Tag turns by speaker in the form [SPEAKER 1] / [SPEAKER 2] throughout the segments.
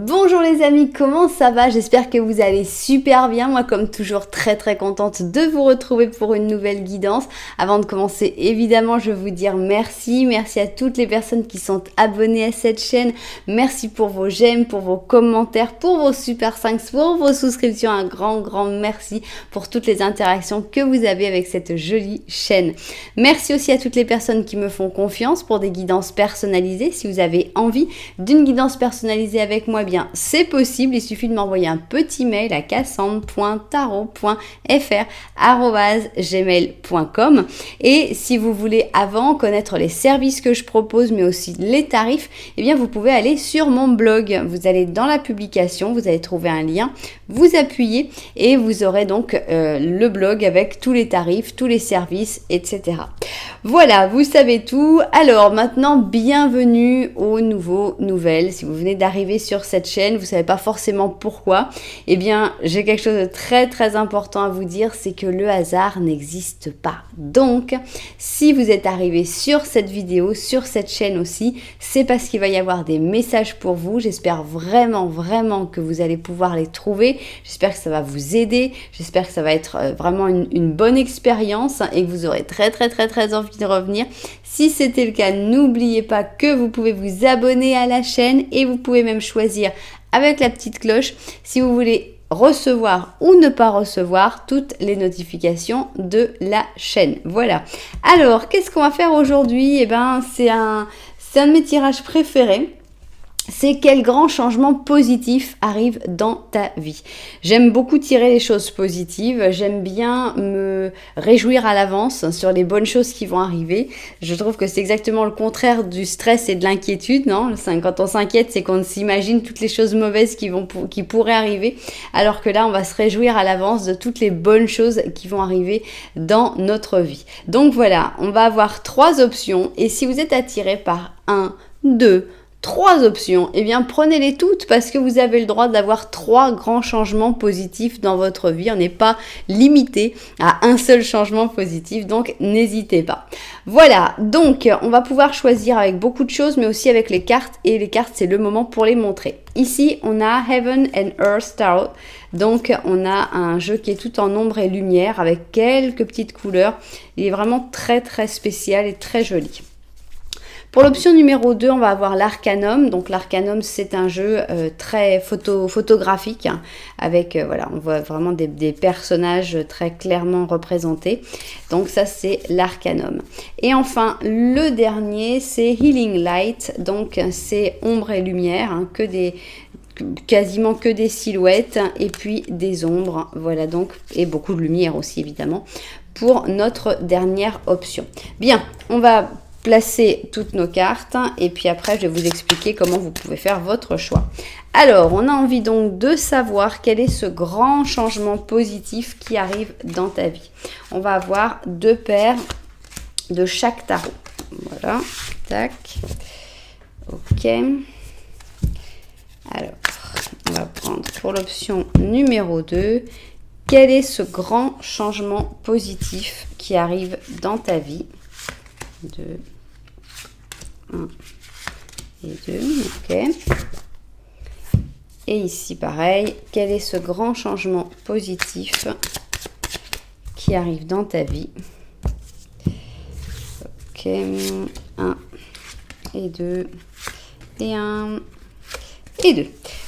[SPEAKER 1] Bonjour les amis, comment ça va? J'espère que vous allez super bien. Moi comme toujours très contente de vous retrouver pour une nouvelle guidance. Avant de commencer, évidemment, je veux vous dire merci. Merci à toutes les personnes qui sont abonnées à cette chaîne. Merci pour vos j'aime, pour vos commentaires, pour vos super 5, pour vos souscriptions. Un grand merci pour toutes les interactions que vous avez avec cette jolie chaîne. Merci aussi à toutes les personnes qui me font confiance pour des guidances personnalisées. Si vous avez envie d'une guidance personnalisée avec moi, bien c'est possible, il suffit de m'envoyer un petit mail à cassandre.tarot.fr@gmail.com. et si vous voulez avant connaître les services que je propose mais aussi les tarifs, eh bien vous pouvez aller sur mon blog. Vous allez dans la publication, vous allez trouver un lien, vous appuyez et vous aurez donc le blog avec tous les tarifs, tous les services, etc. Voilà, vous savez tout. Alors maintenant, bienvenue aux nouvelles. Si vous venez d'arriver sur cette chaîne, vous ne savez pas forcément pourquoi, eh bien j'ai quelque chose de très important à vous dire, c'est que le hasard n'existe pas. Donc, si vous êtes arrivé sur cette vidéo, sur cette chaîne aussi, c'est parce qu'il va y avoir des messages pour vous. J'espère vraiment que vous allez pouvoir les trouver. J'espère que ça va vous aider. J'espère que ça va être vraiment une bonne expérience et que vous aurez très envie de revenir. Si c'était le cas, n'oubliez pas que vous pouvez vous abonner à la chaîne et vous pouvez même choisir avec la petite cloche si vous voulez recevoir ou ne pas recevoir toutes les notifications de la chaîne. Voilà. Alors, qu'est-ce qu'on va faire aujourd'hui? Eh ben, c'est un de mes tirages préférés. C'est quel grand changement positif arrive dans ta vie. J'aime beaucoup tirer les choses positives, j'aime bien me réjouir à l'avance sur les bonnes choses qui vont arriver. Je trouve que c'est exactement le contraire du stress et de l'inquiétude, non? Quand on s'inquiète, c'est qu'on s'imagine toutes les choses mauvaises qui pourraient arriver, alors que là, on va se réjouir à l'avance de toutes les bonnes choses qui vont arriver dans notre vie. Donc voilà, on va avoir 3 options, et si vous êtes attiré par 1, 2, 3 options, eh bien prenez-les toutes parce que vous avez le droit d'avoir 3 grands changements positifs dans votre vie. On n'est pas limité à un seul changement positif, donc n'hésitez pas. Voilà, donc on va pouvoir choisir avec beaucoup de choses, mais aussi avec les cartes, et les cartes c'est le moment pour les montrer. Ici on a Heaven and Earth Tarot, donc on a un jeu qui est tout en ombre et lumière avec quelques petites couleurs. Il est vraiment très spécial et très joli. Pour l'option numéro 2, on va avoir l'Arcanum. Donc l'Arcanum, c'est un jeu très photographique, hein, avec, voilà, on voit vraiment des personnages très clairement représentés. Donc ça, c'est l'Arcanum. Et enfin, le dernier, c'est Healing Light. Donc c'est ombre et lumière, hein, quasiment que des silhouettes et puis des ombres. Voilà donc, et beaucoup de lumière aussi, évidemment, pour notre dernière option. Bien, on va placer toutes nos cartes et puis après je vais vous expliquer comment vous pouvez faire votre choix. Alors on a envie donc de savoir quel est ce grand changement positif qui arrive dans ta vie. On va avoir 2 paires de chaque tarot. Voilà, tac, ok. Alors on va prendre pour l'option numéro 2, quel est ce grand changement positif qui arrive dans ta vie? 2, 1 et 2, ok. Et ici pareil, quel est ce grand changement positif qui arrive dans ta vie? Ok, 1 et 2 et 1 et 2.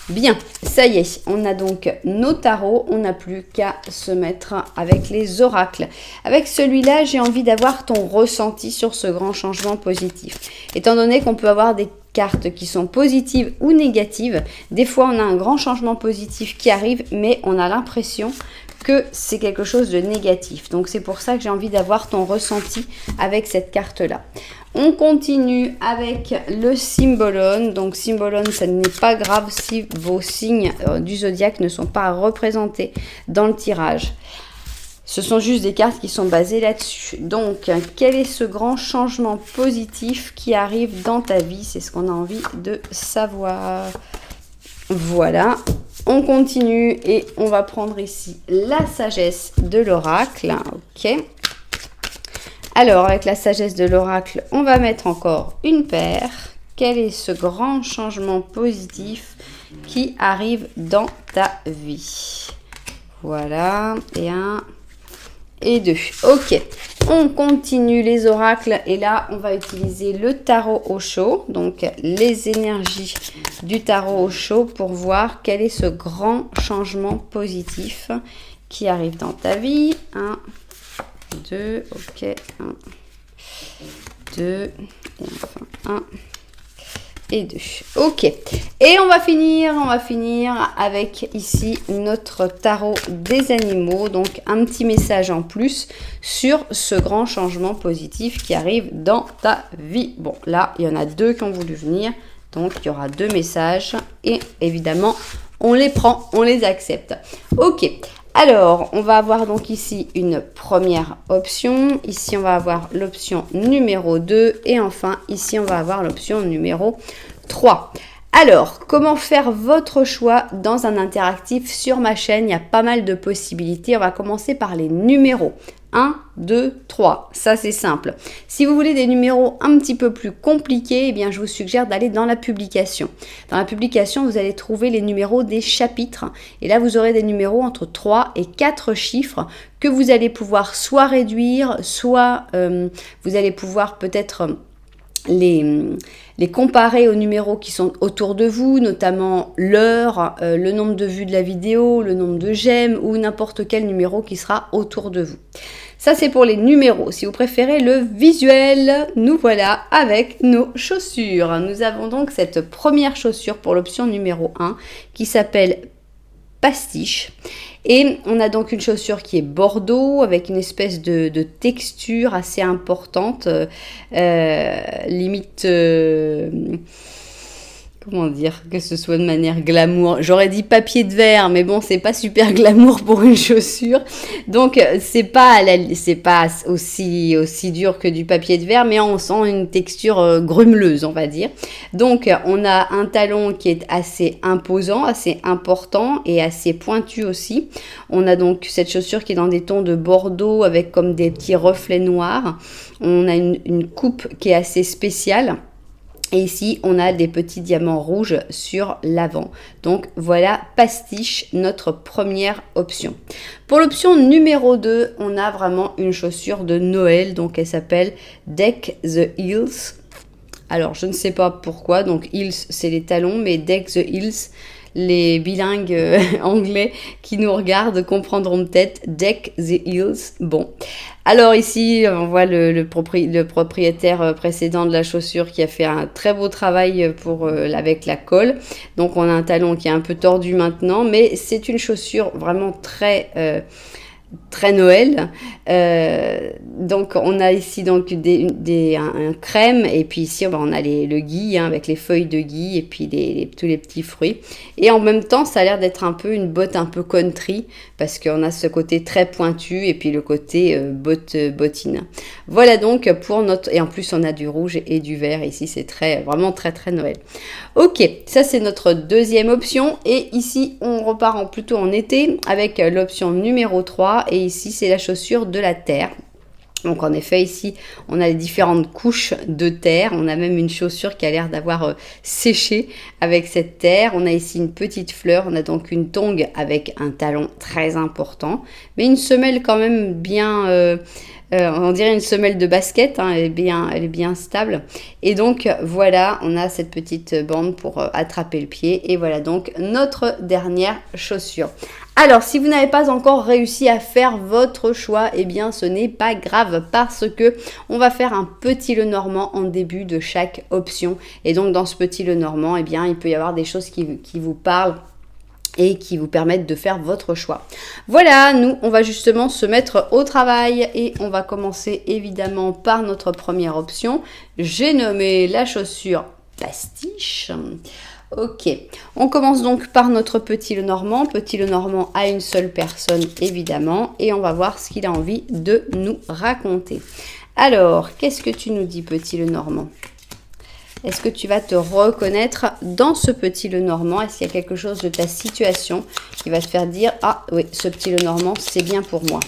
[SPEAKER 1] Bien, ça y est, on a donc nos tarots, on n'a plus qu'à se mettre avec les oracles. Avec celui-là, j'ai envie d'avoir ton ressenti sur ce grand changement positif. Étant donné qu'on peut avoir des cartes qui sont positives ou négatives, des fois on a un grand changement positif qui arrive, mais on a l'impression que c'est quelque chose de négatif. Donc c'est pour ça que j'ai envie d'avoir ton ressenti avec cette carte-là. On continue avec le Symbolon. Donc Symbolon, ça n'est pas grave si vos signes du zodiaque ne sont pas représentés dans le tirage. Ce sont juste des cartes qui sont basées là-dessus. Donc, quel est ce grand changement positif qui arrive dans ta vie? C'est ce qu'on a envie de savoir. Voilà. On continue et on va prendre ici la sagesse de l'oracle. Ok. Alors, avec la sagesse de l'oracle, on va mettre encore une paire. Quel est ce grand changement positif qui arrivent dans ta vie. Voilà, et 1 et 2. Ok, on continue les oracles et là, on va utiliser le tarot Osho, donc les énergies du tarot Osho pour voir quel est ce grand changement positif qui arrive dans ta vie. 1, 2, ok, 1, 2, et enfin 1 et 2. Ok, et on va finir avec ici notre tarot des animaux, donc un petit message en plus sur ce grand changement positif qui arrive dans ta vie. Bon, là, il y en a 2 qui ont voulu venir, donc il y aura 2 messages et évidemment, on les prend, on les accepte. Ok, alors, on va avoir donc ici une première option. Ici, on va avoir l'option numéro 2. Et enfin, ici, on va avoir l'option numéro 3. Alors, comment faire votre choix dans un interactif sur ma chaîne? Il y a pas mal de possibilités. On va commencer par les numéros. 1, 2, 3. Ça, c'est simple. Si vous voulez des numéros un petit peu plus compliqués, eh bien, je vous suggère d'aller dans la publication. Dans la publication, vous allez trouver les numéros des chapitres. Et là, vous aurez des numéros entre 3 et 4 chiffres que vous allez pouvoir soit réduire, soit vous allez pouvoir peut-être les comparer aux numéros qui sont autour de vous, notamment l'heure, le nombre de vues de la vidéo, le nombre de j'aime ou n'importe quel numéro qui sera autour de vous. Ça, c'est pour les numéros. Si vous préférez le visuel, nous voilà avec nos chaussures. Nous avons donc cette première chaussure pour l'option numéro 1 qui s'appelle Pastiche. Et on a donc une chaussure qui est bordeaux avec une espèce de texture assez importante, limite, comment dire, que ce soit de manière glamour. J'aurais dit papier de verre, mais bon, c'est pas super glamour pour une chaussure. Donc, c'est pas aussi dur que du papier de verre, mais on sent une texture grumeleuse, on va dire. Donc, on a un talon qui est assez imposant, assez important et assez pointu aussi. On a donc cette chaussure qui est dans des tons de bordeaux avec comme des petits reflets noirs. On a une coupe qui est assez spéciale. Et ici, on a des petits diamants rouges sur l'avant. Donc, voilà, Pastiche, notre première option. Pour l'option numéro 2, on a vraiment une chaussure de Noël. Donc, elle s'appelle Deck the Heels. Alors, je ne sais pas pourquoi. Donc, heels, c'est les talons, mais Deck the Heels, les bilingues anglais qui nous regardent comprendront peut-être Deck the Heels. Bon. Alors ici, on voit le propriétaire précédent de la chaussure qui a fait un très beau travail avec la colle. Donc on a un talon qui est un peu tordu maintenant, mais c'est une chaussure vraiment très Noël. Donc on a ici donc un crème et puis ici on a le gui avec les feuilles de gui et puis tous les petits fruits. Et en même temps ça a l'air d'être un peu une botte un peu country parce qu'on a ce côté très pointu et puis le côté bottine. Voilà donc pour notre... Et en plus on a du rouge et du vert. Ici c'est vraiment très Noël. Ok, ça c'est notre deuxième option. Et ici on repart plutôt en été avec l'option numéro 3. Et ici, c'est la chaussure de la terre. Donc, en effet, ici, on a les différentes couches de terre. On a même une chaussure qui a l'air d'avoir séché avec cette terre. On a ici une petite fleur. On a donc une tongue avec un talon très important. Mais une semelle quand même bien... on dirait une semelle de basket, hein, elle est bien stable. Et donc, voilà, on a cette petite bande pour attraper le pied. Et voilà donc notre dernière chaussure. Alors, si vous n'avez pas encore réussi à faire votre choix, eh bien, ce n'est pas grave parce que on va faire un petit Lenormand en début de chaque option. Et donc, dans ce petit Lenormand, eh bien, il peut y avoir des choses qui vous parlent et qui vous permettent de faire votre choix. Voilà, nous, on va justement se mettre au travail et on va commencer évidemment par notre première option. J'ai nommé la chaussure Pastiche. Ok, on commence donc par notre petit Lenormand. Petit Lenormand à une seule personne, évidemment, et on va voir ce qu'il a envie de nous raconter. Alors, qu'est-ce que tu nous dis, petit Lenormand ? Est-ce que tu vas te reconnaître dans ce petit Lenormand? Est-ce qu'il y a quelque chose de ta situation qui va te faire dire « Ah oui, ce petit Lenormand, c'est bien pour moi ».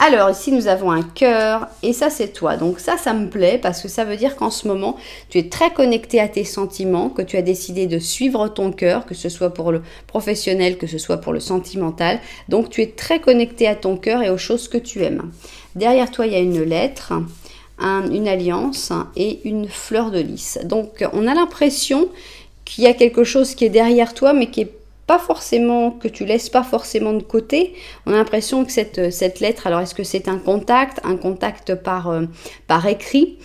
[SPEAKER 1] Alors ici nous avons un cœur et ça c'est toi. Donc ça me plaît parce que ça veut dire qu'en ce moment tu es très connecté à tes sentiments, que tu as décidé de suivre ton cœur, que ce soit pour le professionnel, que ce soit pour le sentimental. Donc tu es très connecté à ton cœur et aux choses que tu aimes. Derrière toi il y a une lettre, une alliance et une fleur de lys. Donc on a l'impression qu'il y a quelque chose qui est derrière toi mais qui est pas forcément, que tu laisses pas forcément de côté. On a l'impression que cette lettre, alors est-ce que c'est un contact par écrit?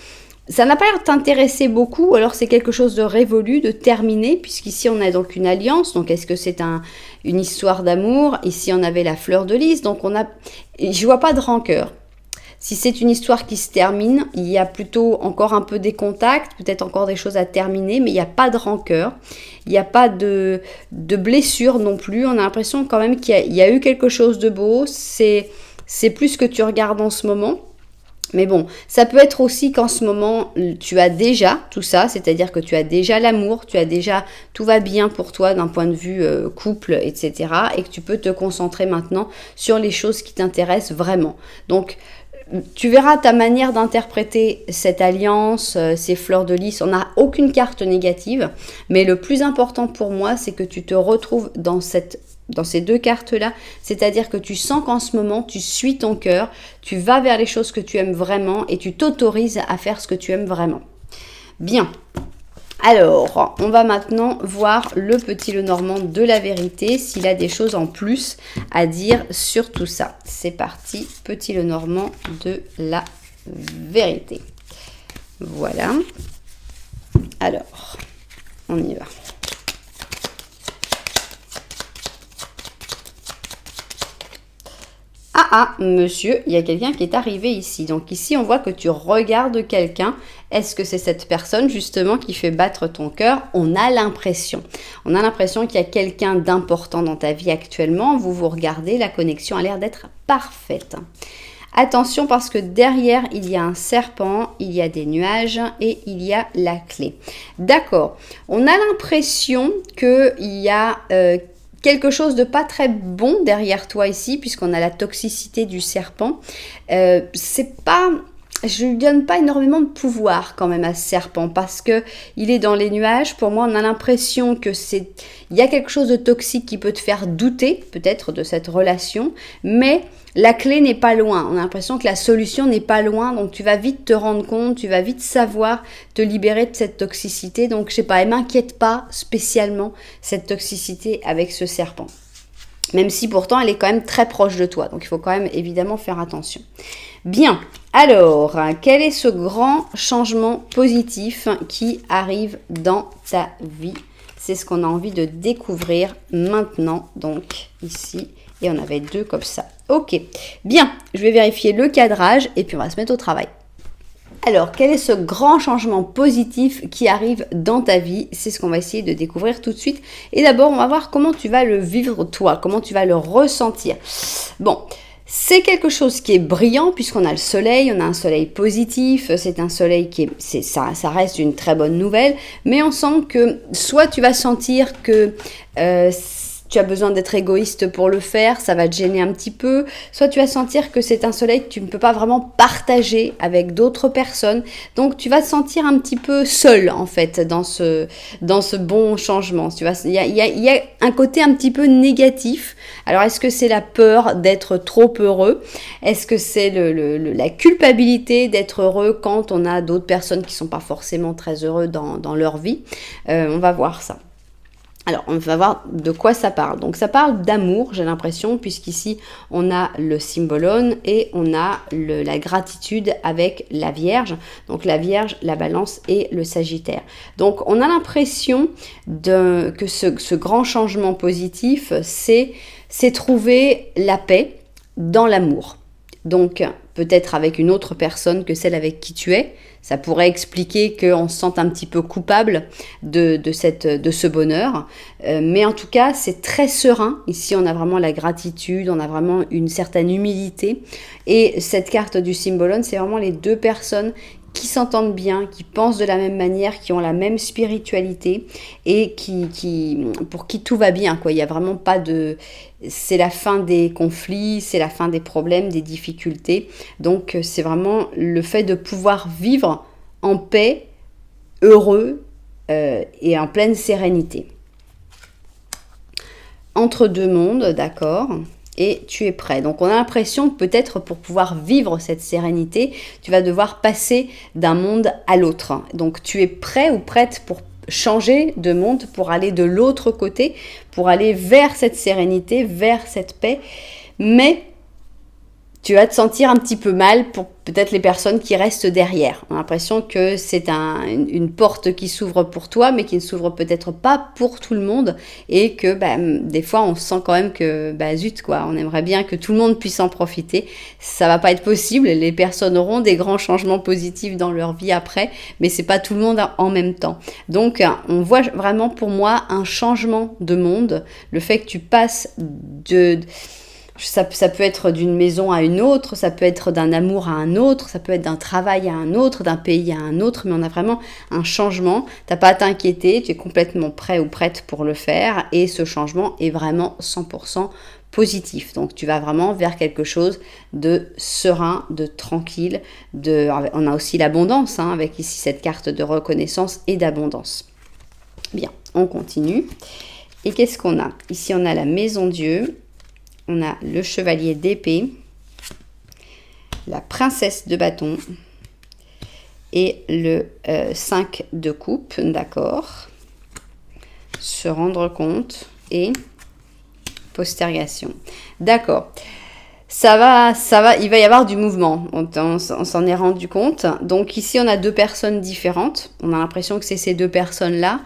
[SPEAKER 1] Ça n'a pas l'air de t'intéresser beaucoup, alors c'est quelque chose de révolu, de terminé, puisqu'ici on a donc une alliance, donc est-ce que c'est une histoire d'amour? Ici on avait la fleur de lys, donc je vois pas de rancœur. Si c'est une histoire qui se termine, il y a plutôt encore un peu des contacts, peut-être encore des choses à terminer, mais il n'y a pas de rancœur, il n'y a pas de blessure non plus. On a l'impression quand même qu'il y a eu quelque chose de beau, c'est plus ce que tu regardes en ce moment. Mais bon, ça peut être aussi qu'en ce moment, tu as déjà tout ça, c'est-à-dire que tu as déjà l'amour, tout va bien pour toi d'un point de vue couple, etc. Et que tu peux te concentrer maintenant sur les choses qui t'intéressent vraiment. Donc, tu verras ta manière d'interpréter cette alliance, ces fleurs de lys. On n'a aucune carte négative, mais le plus important pour moi, c'est que tu te retrouves dans ces deux cartes-là, c'est-à-dire que tu sens qu'en ce moment, tu suis ton cœur, tu vas vers les choses que tu aimes vraiment et tu t'autorises à faire ce que tu aimes vraiment. Bien. Alors, on va maintenant voir le petit Lenormand de la vérité, s'il a des choses en plus à dire sur tout ça. C'est parti, petit Lenormand de la vérité. Voilà. Alors, on y va. Monsieur, il y a quelqu'un qui est arrivé ici. Donc ici, on voit que tu regardes quelqu'un. Est-ce que c'est cette personne justement qui fait battre ton cœur? On a l'impression. On a l'impression qu'il y a quelqu'un d'important dans ta vie actuellement. Vous vous regardez, la connexion a l'air d'être parfaite. Attention parce que derrière, il y a un serpent, il y a des nuages et il y a la clé. D'accord. On a l'impression qu'il y a quelque chose de pas très bon derrière toi ici, puisqu'on a la toxicité du serpent. Je lui donne pas énormément de pouvoir quand même à ce serpent, parce que il est dans les nuages. Pour moi, on a l'impression que il y a quelque chose de toxique qui peut te faire douter, peut-être, de cette relation, mais la clé n'est pas loin. On a l'impression que la solution n'est pas loin, donc tu vas vite te rendre compte, tu vas vite savoir te libérer de cette toxicité. Donc, je sais pas, elle m'inquiète pas spécialement, cette toxicité avec ce serpent. Même si pourtant, elle est quand même très proche de toi. Donc, il faut quand même évidemment faire attention. Bien, alors, quel est ce grand changement positif qui arrive dans ta vie? C'est ce qu'on a envie de découvrir maintenant, donc ici. Et on avait deux comme ça. Ok, bien, je vais vérifier le cadrage et puis on va se mettre au travail. Alors, quel est ce grand changement positif qui arrive dans ta vie? C'est ce qu'on va essayer de découvrir tout de suite. Et d'abord, on va voir comment tu vas le vivre toi, comment tu vas le ressentir. Bon, c'est quelque chose qui est brillant puisqu'on a le soleil, on a un soleil positif, c'est un soleil ça reste une très bonne nouvelle, mais on sent que soit tu vas sentir que tu as besoin d'être égoïste pour le faire, ça va te gêner un petit peu, soit tu vas sentir que c'est un soleil que tu ne peux pas vraiment partager avec d'autres personnes, donc tu vas te sentir un petit peu seul en fait dans ce bon changement. Tu vois, il y a un côté un petit peu négatif. Alors est-ce que c'est la peur d'être trop heureux? Est-ce que c'est la culpabilité d'être heureux quand on a d'autres personnes qui sont pas forcément très heureux dans leur vie? On va voir ça. Alors, on va voir de quoi ça parle. Donc, ça parle d'amour, j'ai l'impression, puisqu'ici, on a le cymbolone et on a la gratitude avec la Vierge. Donc, la Vierge, la Balance et le Sagittaire. Donc, on a l'impression que ce grand changement positif, c'est trouver la paix dans l'amour. Donc, peut-être avec une autre personne que celle avec qui tu es. Ça pourrait expliquer qu'on se sente un petit peu coupable de ce bonheur. Mais en tout cas, c'est très serein. Ici, on a vraiment la gratitude, on a vraiment une certaine humilité. Et cette carte du cymbolone, c'est vraiment les deux personnes qui s'entendent bien, qui pensent de la même manière, qui ont la même spiritualité et pour qui tout va bien, quoi. Il n'y a vraiment pas de... C'est la fin des conflits, c'est la fin des problèmes, des difficultés. Donc c'est vraiment le fait de pouvoir vivre en paix, heureux et en pleine sérénité. Entre deux mondes, d'accord, et tu es prêt. Donc on a l'impression que peut-être pour pouvoir vivre cette sérénité, tu vas devoir passer d'un monde à l'autre. Donc tu es prêt ou prête pour changer de monde, pour aller de l'autre côté, pour aller vers cette sérénité, vers cette paix, mais tu vas te sentir un petit peu mal pour peut-être les personnes qui restent derrière. On a l'impression que c'est une porte qui s'ouvre pour toi, mais qui ne s'ouvre peut-être pas pour tout le monde. Et que des fois, on sent quand même que zut, quoi, on aimerait bien que tout le monde puisse en profiter. Ça va pas être possible. Les personnes auront des grands changements positifs dans leur vie après, mais c'est pas tout le monde en même temps. Donc, on voit vraiment pour moi un changement de monde. Le fait que tu passes ça peut être d'une maison à une autre, ça peut être d'un amour à un autre, ça peut être d'un travail à un autre, d'un pays à un autre, mais on a vraiment un changement. Tu n'as pas à t'inquiéter, tu es complètement prêt ou prête pour le faire et ce changement est vraiment 100% positif. Donc tu vas vraiment vers quelque chose de serein, de tranquille. On a aussi l'abondance, avec ici cette carte de reconnaissance et d'abondance. Bien, on continue. Et qu'est-ce qu'on a? Ici, on a la maison Dieu. On a le chevalier d'épée, la princesse de bâton et le 5 de coupe, d'accord. Se rendre compte et postergation. D'accord. Ça va, il va y avoir du mouvement, on s'en est rendu compte. Donc ici, on a deux personnes différentes. On a l'impression que c'est ces deux personnes-là.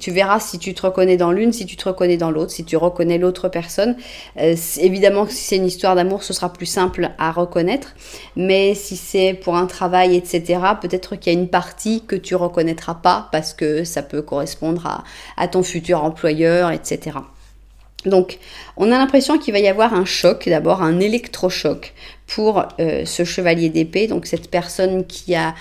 [SPEAKER 1] Tu verras si tu te reconnais dans l'une, si tu te reconnais dans l'autre, si tu reconnais l'autre personne. Évidemment, si c'est une histoire d'amour, ce sera plus simple à reconnaître. Mais si c'est pour un travail, etc., peut-être qu'il y a une partie que tu reconnaîtras pas parce que ça peut correspondre à ton futur employeur, etc. Donc, on a l'impression qu'il va y avoir un choc, d'abord un électrochoc pour ce chevalier d'épée, donc cette personne qui a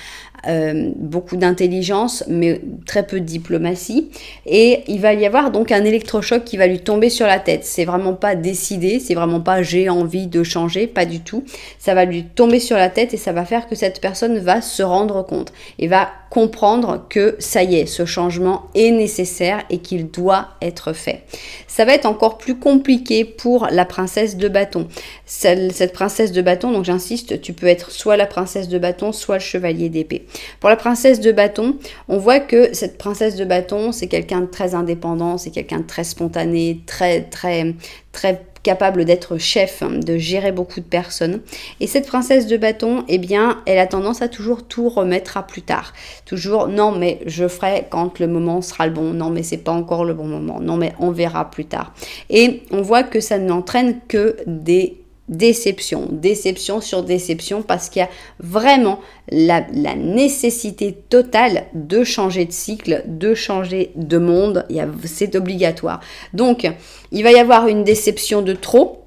[SPEAKER 1] beaucoup d'intelligence, mais très peu de diplomatie. Et il va y avoir donc un électrochoc qui va lui tomber sur la tête. C'est vraiment pas décidé, c'est vraiment pas j'ai envie de changer, pas du tout. Ça va lui tomber sur la tête et ça va faire que cette personne va se rendre compte et va comprendre que ça y est, ce changement est nécessaire et qu'il doit être fait. Ça va être encore plus compliqué pour la princesse de bâton. Cette princesse de bâton, donc j'insiste, tu peux être soit la princesse de bâton, soit le chevalier d'épée. Pour la princesse de bâton, on voit que cette princesse de bâton, c'est quelqu'un de très indépendant, c'est quelqu'un de très spontané, très capable d'être chef, de gérer beaucoup de personnes. Et cette princesse de bâton, eh bien, elle a tendance à toujours tout remettre à plus tard. Toujours, non, mais je ferai quand le moment sera le bon. Non, mais c'est pas encore le bon moment. Non, mais on verra plus tard. Et on voit que ça n'entraîne que des déception sur déception parce qu'il y a vraiment la nécessité totale de changer de cycle, de changer de monde, c'est obligatoire. Donc, il va y avoir une déception de trop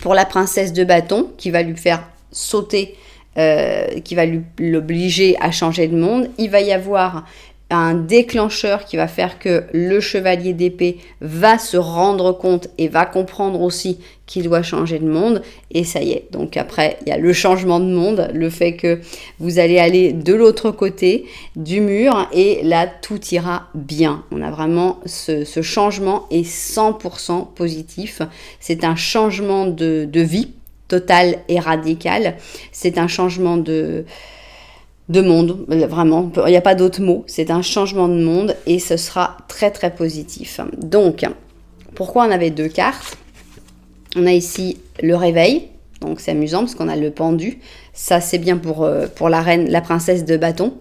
[SPEAKER 1] pour la princesse de bâton qui va lui faire sauter, qui va l'obliger à changer de monde. Il va y avoir un déclencheur qui va faire que le chevalier d'épée va se rendre compte et va comprendre aussi qu'il doit changer de monde et ça y est. Donc après, il y a le changement de monde, le fait que vous allez aller de l'autre côté du mur et là, tout ira bien. On a vraiment ce changement est 100% positif. C'est un changement de vie total et radical. C'est un changement de monde, vraiment, il n'y a pas d'autre mot, c'est un changement de monde et ce sera très très positif. Donc, pourquoi on avait deux cartes? On a ici le réveil, donc c'est amusant parce qu'on a le pendu. Ça, c'est bien pour la reine, la princesse de bâton.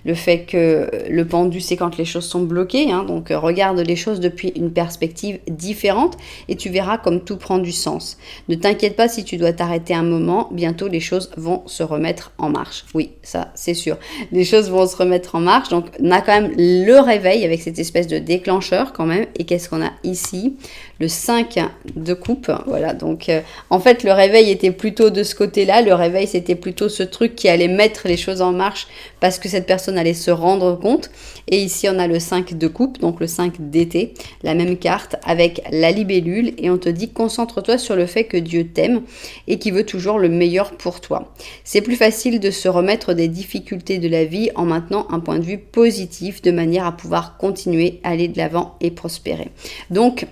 [SPEAKER 1] Le fait que le pendu, c'est quand les choses sont bloquées. Donc, regarde les choses depuis une perspective différente et tu verras comme tout prend du sens. Ne t'inquiète pas si tu dois t'arrêter un moment. Bientôt, les choses vont se remettre en marche. Oui, ça, c'est sûr. Les choses vont se remettre en marche. Donc, on a quand même le réveil avec cette espèce de déclencheur quand même. Et qu'est-ce qu'on a ici? Le 5 de coupe. Voilà, donc en fait, le réveil était plutôt de ce côté-là. Le réveil, c'était était plutôt ce truc qui allait mettre les choses en marche parce que cette personne allait se rendre compte. Et ici, on a le 5 de coupe, donc le 5 d'été, la même carte avec la libellule. Et on te dit, concentre-toi sur le fait que Dieu t'aime et qu'il veut toujours le meilleur pour toi. C'est plus facile de se remettre des difficultés de la vie en maintenant un point de vue positif de manière à pouvoir continuer à aller de l'avant et prospérer. Donc,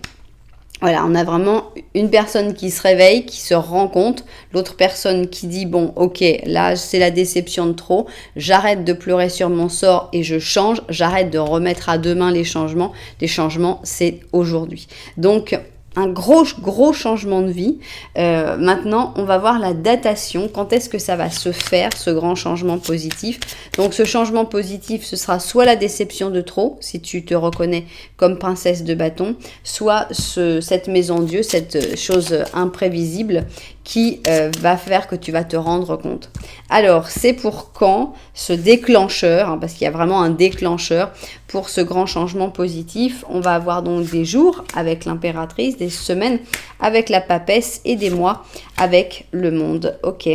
[SPEAKER 1] voilà, on a vraiment une personne qui se réveille, qui se rend compte, l'autre personne qui dit, bon, ok, là, c'est la déception de trop, j'arrête de pleurer sur mon sort et je change, j'arrête de remettre à demain les changements. Les changements, c'est aujourd'hui. Donc, un gros changement de vie. Maintenant, on va voir la datation. Quand est-ce que ça va se faire, ce grand changement positif? Donc, ce changement positif, ce sera soit la déception de trop, si tu te reconnais comme princesse de bâton, soit cette maison Dieu, cette chose imprévisible qui va faire que tu vas te rendre compte. Alors, c'est pour quand ce déclencheur, parce qu'il y a vraiment un déclencheur pour ce grand changement positif. On va avoir donc des jours avec l'impératrice, des semaines avec la papesse et des mois avec le monde. Ok,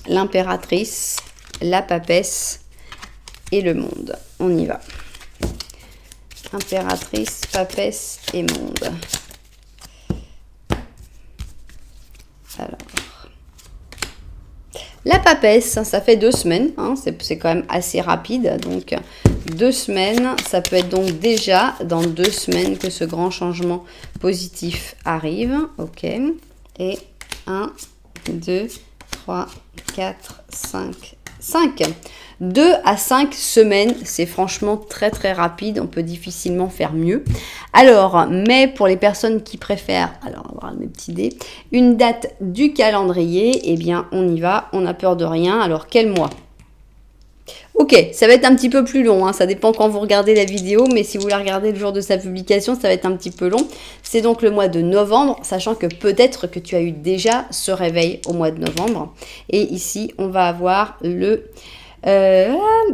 [SPEAKER 1] l'impératrice, la papesse et le monde. On y va. Impératrice, papesse et monde. Alors, la papesse, ça fait 2 semaines, hein, c'est quand même assez rapide, donc 2 semaines, ça peut être donc déjà dans 2 semaines que ce grand changement positif arrive, ok, et 1, 2, 3, 4, 5, 2 à 5 semaines, c'est franchement très rapide, on peut difficilement faire mieux. Alors, mais pour les personnes qui préfèrent, alors on va voir mes petits dés, une date du calendrier, eh bien on y va, on n'a peur de rien. Alors quel mois? Ok, ça va être un petit peu plus long, hein, ça dépend quand vous regardez la vidéo, mais si vous la regardez le jour de sa publication, ça va être un petit peu long. C'est donc le mois de novembre, sachant que peut-être que tu as eu déjà ce réveil au mois de novembre. Et ici, on va avoir le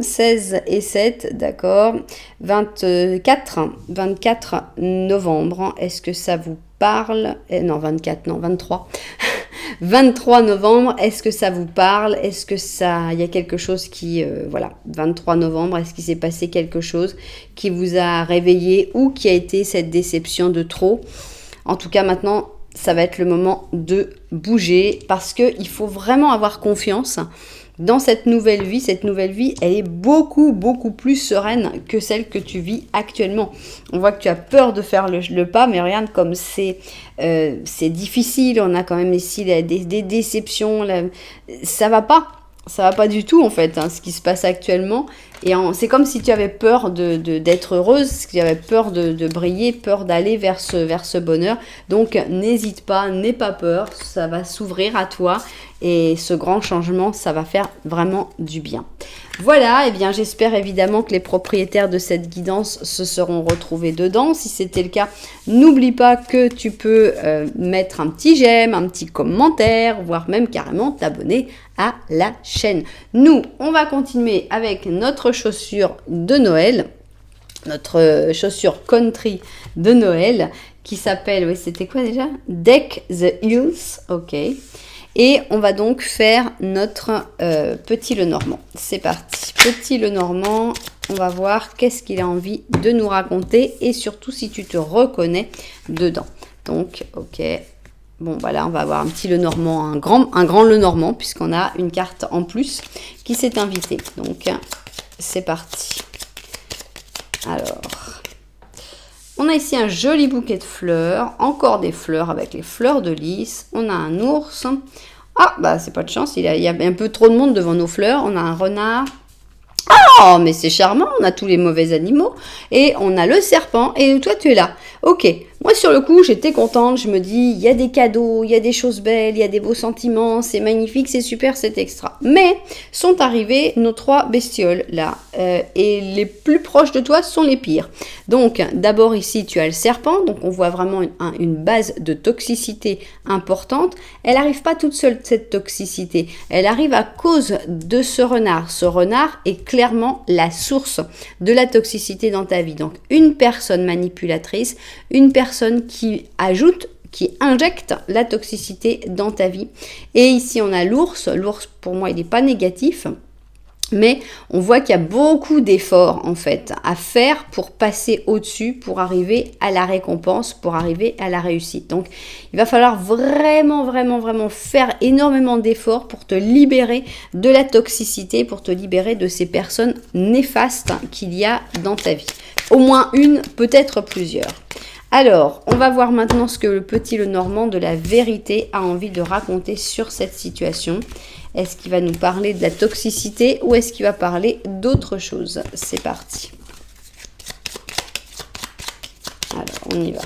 [SPEAKER 1] 16 et 7, d'accord, 24 novembre. Est-ce que ça vous parle? Non, 24, non, 23. 23 novembre, est-ce que ça vous parle? Est-ce que il y a quelque chose qui, voilà, 23 novembre, est-ce qu'il s'est passé quelque chose qui vous a réveillé ou qui a été cette déception de trop? En tout cas, maintenant, ça va être le moment de bouger parce qu'il faut vraiment avoir confiance dans cette nouvelle vie. Cette nouvelle vie, elle est beaucoup plus sereine que celle que tu vis actuellement. On voit que tu as peur de faire le pas, mais regarde comme c'est difficile. On a quand même ici des déceptions. Ça va pas du tout en fait, hein, ce qui se passe actuellement. Et c'est comme si tu avais peur d'être heureuse, tu avais peur de briller, peur d'aller vers ce bonheur. Donc n'hésite pas, n'aie pas peur, ça va s'ouvrir à toi. Et ce grand changement, ça va faire vraiment du bien. Voilà, et bien j'espère évidemment que les propriétaires de cette guidance se seront retrouvés dedans. Si c'était le cas, n'oublie pas que tu peux mettre un petit j'aime, un petit commentaire, voire même carrément t'abonner à la chaîne. Nous, on va continuer avec notre chaussure de Noël, notre chaussure country de Noël, qui s'appelle, oui, c'était quoi déjà? Deck the Hills, ok. Et on va donc faire notre petit Lenormand. C'est parti. Petit Lenormand, on va voir qu'est-ce qu'il a envie de nous raconter et surtout si tu te reconnais dedans. Donc, ok. Bon, voilà, on va avoir un petit Lenormand, un grand Lenormand, puisqu'on a une carte en plus qui s'est invitée. Donc, c'est parti. Alors, on a ici un joli bouquet de fleurs, encore des fleurs avec les fleurs de lys. On a un ours. Ah, bah c'est pas de chance, il y a un peu trop de monde devant nos fleurs. On a un renard. Oh, mais c'est charmant, on a tous les mauvais animaux. Et on a le serpent, et toi tu es là. Ok, moi sur le coup j'étais contente, je me dis il y a des cadeaux, il y a des choses belles, il y a des beaux sentiments, c'est magnifique, c'est super, c'est extra. Mais sont arrivées nos 3 bestioles là, et les plus proches de toi sont les pires. Donc d'abord ici tu as le serpent, donc on voit vraiment une base de toxicité importante. Elle n'arrive pas toute seule cette toxicité, elle arrive à cause de ce renard. Ce renard est clairement la source de la toxicité dans ta vie. Donc une personne manipulatrice, une personne qui ajoute qui injecte la toxicité dans ta vie. Et ici, on a l'ours. L'ours, pour moi, il n'est pas négatif. Mais on voit qu'il y a beaucoup d'efforts en fait à faire pour passer au-dessus, pour arriver à la récompense, pour arriver à la réussite. Donc il va falloir vraiment faire énormément d'efforts pour te libérer de la toxicité, pour te libérer de ces personnes néfastes qu'il y a dans ta vie. Au moins une, peut-être plusieurs. Alors, on va voir maintenant ce que le petit Lenormand de la vérité a envie de raconter sur cette situation. Est-ce qu'il va nous parler de la toxicité ou est-ce qu'il va parler d'autre chose? C'est parti. Alors, on y va.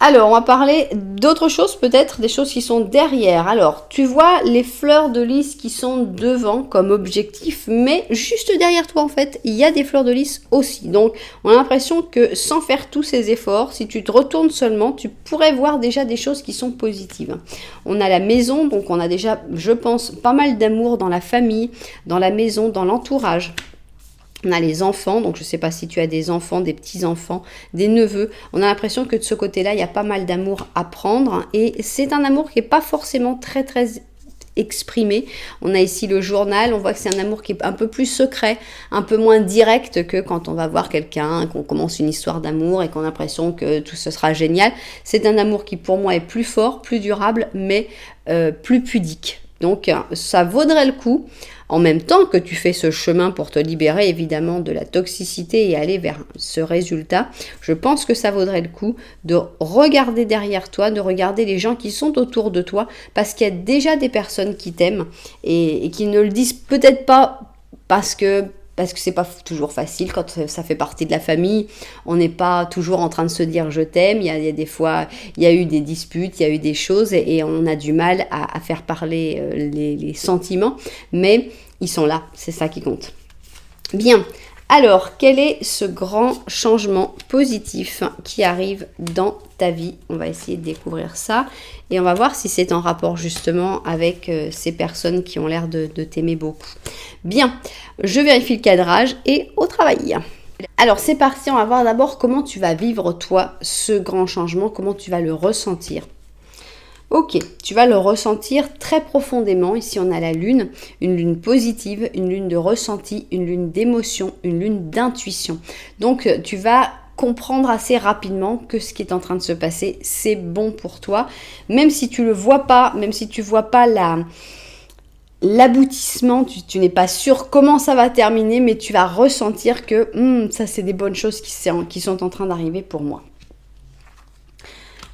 [SPEAKER 1] Alors, on va parler d'autres choses peut-être, des choses qui sont derrière. Alors, tu vois les fleurs de lys qui sont devant comme objectif, mais juste derrière toi en fait, il y a des fleurs de lys aussi. Donc, on a l'impression que sans faire tous ces efforts, si tu te retournes seulement, tu pourrais voir déjà des choses qui sont positives. On a la maison, donc on a déjà, je pense, pas mal d'amour dans la famille, dans la maison, dans l'entourage. On a les enfants, donc je ne sais pas si tu as des enfants, des petits-enfants, des neveux. On a l'impression que de ce côté-là, il y a pas mal d'amour à prendre. Et c'est un amour qui n'est pas forcément très exprimé. On a ici le journal, on voit que c'est un amour qui est un peu plus secret, un peu moins direct que quand on va voir quelqu'un, qu'on commence une histoire d'amour et qu'on a l'impression que tout ce sera génial. C'est un amour qui pour moi est plus fort, plus durable, mais plus pudique. Donc ça vaudrait le coup, en même temps que tu fais ce chemin pour te libérer évidemment de la toxicité et aller vers ce résultat, je pense que ça vaudrait le coup de regarder derrière toi, de regarder les gens qui sont autour de toi, parce qu'il y a déjà des personnes qui t'aiment et qui ne le disent peut-être pas parce que c'est pas toujours facile quand ça fait partie de la famille. On n'est pas toujours en train de se dire je t'aime. Il y a des fois, il y a eu des disputes, il y a eu des choses et on a du mal à faire parler les sentiments. Mais ils sont là, c'est ça qui compte. Bien. Alors, quel est ce grand changement positif qui arrive dans ta vie? On va essayer de découvrir ça et on va voir si c'est en rapport justement avec ces personnes qui ont l'air de t'aimer beaucoup. Bien, je vérifie le cadrage et au travail. Alors, c'est parti, on va voir d'abord comment tu vas vivre toi ce grand changement, comment tu vas le ressentir. Ok, tu vas le ressentir très profondément. Ici, on a la lune, une lune positive, une lune de ressenti, une lune d'émotion, une lune d'intuition. Donc, tu vas comprendre assez rapidement que ce qui est en train de se passer, c'est bon pour toi. Même si tu le vois pas, même si tu vois pas l'aboutissement, tu n'es pas sûr comment ça va terminer, mais tu vas ressentir que ça, c'est des bonnes choses qui sont en train d'arriver pour moi.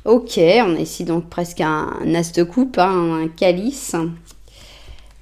[SPEAKER 1] Ok, on a ici donc presque un as de coupe, un calice.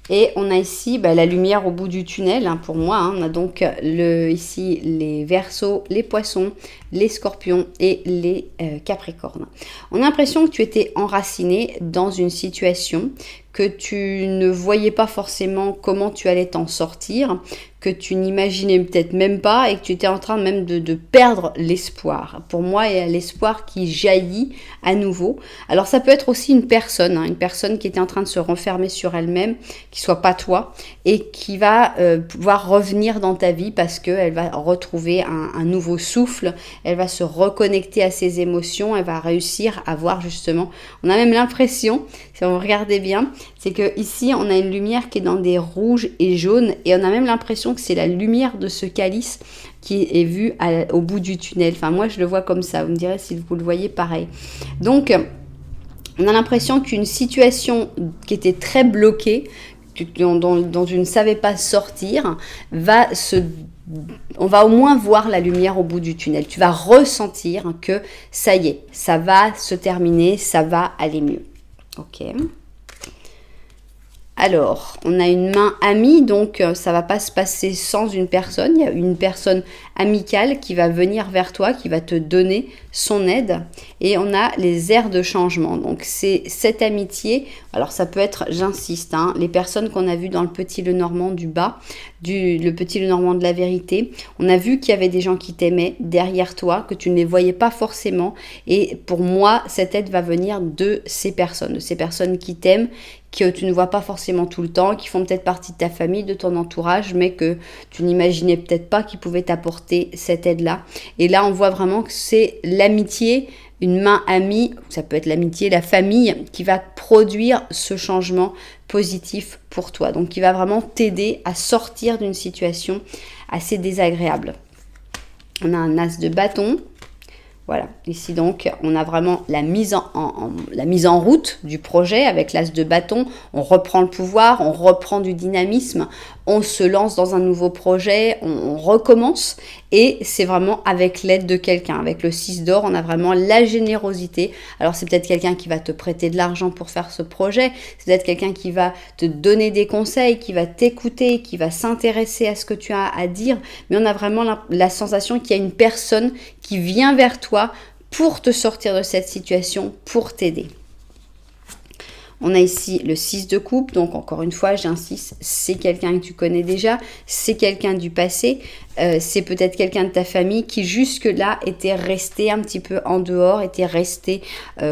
[SPEAKER 1] Et on a ici la lumière au bout du tunnel, pour moi. On a donc ici les Verseaux, les Poissons, les Scorpions et les Capricornes. On a l'impression que tu étais enraciné dans une situation que tu ne voyais pas forcément comment tu allais t'en sortir, que tu n'imaginais peut-être même pas et que tu étais en train même de perdre l'espoir. Pour moi, il y a l'espoir qui jaillit à nouveau. Alors ça peut être aussi une personne qui était en train de se renfermer sur elle-même, qui soit pas toi et qui va pouvoir revenir dans ta vie parce qu'elle va retrouver un nouveau souffle, elle va se reconnecter à ses émotions, elle va réussir à voir justement, on a même l'impression, si on regardait bien, c'est que ici on a une lumière qui est dans des rouges et jaunes et on a même l'impression que c'est la lumière de ce calice qui est vue au bout du tunnel. Enfin moi je le vois comme ça, vous me direz si vous le voyez pareil. Donc on a l'impression qu'une situation qui était très bloquée, dont tu ne savais pas sortir, on va au moins voir la lumière au bout du tunnel. Tu vas ressentir que ça y est, ça va se terminer, ça va aller mieux. Ok. Alors, on a une main amie, donc ça va pas se passer sans une personne. Il y a une personne amicale qui va venir vers toi, qui va te donner son aide. Et on a les airs de changement. Donc, c'est cette amitié. Alors, ça peut être, j'insiste, les personnes qu'on a vues dans le petit Lenormand du bas, le petit Lenormand de la vérité. On a vu qu'il y avait des gens qui t'aimaient derrière toi, que tu ne les voyais pas forcément. Et pour moi, cette aide va venir de ces personnes qui t'aiment, que tu ne vois pas forcément tout le temps, qui font peut-être partie de ta famille, de ton entourage, mais que tu n'imaginais peut-être pas qu'ils pouvaient t'apporter cette aide-là. Et là, on voit vraiment que c'est l'amitié, une main amie, ça peut être l'amitié, la famille, qui va produire ce changement positif pour toi. Donc qui va vraiment t'aider à sortir d'une situation assez désagréable. On a un as de bâton. Voilà, ici donc, on a vraiment la mise en route du projet avec l'as de bâton. On reprend le pouvoir, on reprend du dynamisme, on se lance dans un nouveau projet, on recommence. Et c'est vraiment avec l'aide de quelqu'un. Avec le 6 d'or, on a vraiment la générosité. Alors c'est peut-être quelqu'un qui va te prêter de l'argent pour faire ce projet. C'est peut-être quelqu'un qui va te donner des conseils, qui va t'écouter, qui va s'intéresser à ce que tu as à dire. Mais on a vraiment la sensation qu'il y a une personne qui vient vers toi pour te sortir de cette situation, pour t'aider. On a ici le 6 de coupe, donc encore une fois, j'insiste, c'est quelqu'un que tu connais déjà, c'est quelqu'un du passé, c'est peut-être quelqu'un de ta famille qui jusque-là était resté un petit peu en dehors, était resté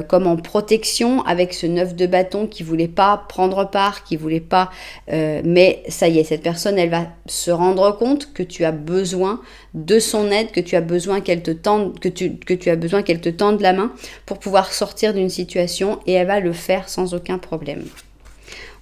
[SPEAKER 1] comme en protection avec ce 9 de bâton qui voulait pas prendre part, qui voulait pas, mais ça y est, cette personne, elle va se rendre compte que tu as besoin de son aide, que tu as besoin qu'elle te tende, que tu as besoin qu'elle te tende la main pour pouvoir sortir d'une situation et elle va le faire sans aucun problème.